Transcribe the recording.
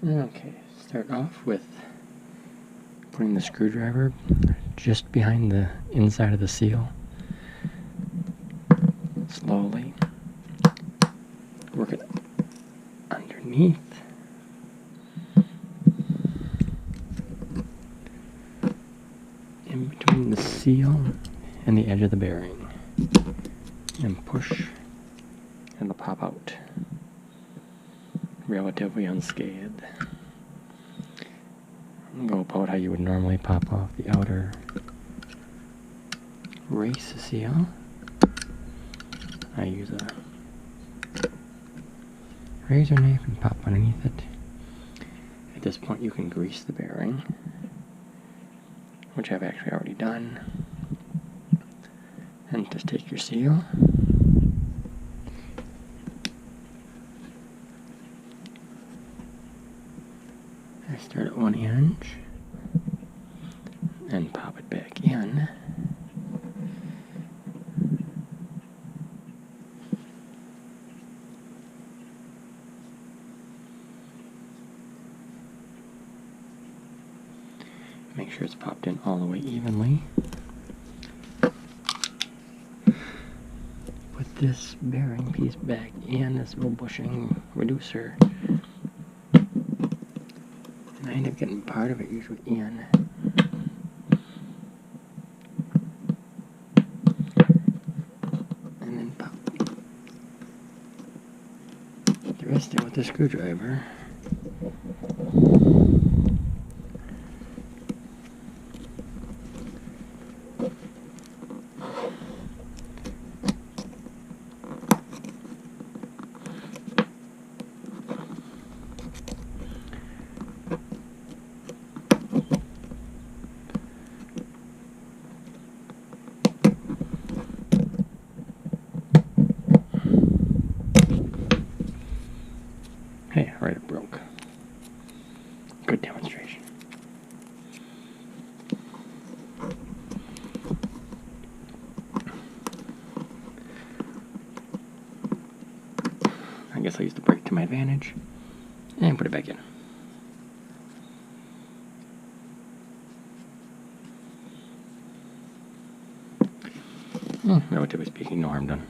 Okay, start off with putting the screwdriver just behind the inside of the seal. Slowly work it underneath. In between the seal and the edge of the bearing. And push, and it'll pop out. Relatively unscathed. Go about how you would normally pop off the outer race seal. I use a razor knife and pop underneath it. At this point you can grease the bearing, which I've actually already done. And just take your seal. I start at one inch and pop it back in. Make sure it's popped in all the way evenly. Put this bearing piece back in, this little bushing reducer. I end up getting part of it usually in. And then pop the rest in with the screwdriver. Hey, alright, it broke. Good demonstration. I guess I'll use the brake to my advantage and put it back in. Relatively speaking, no harm done.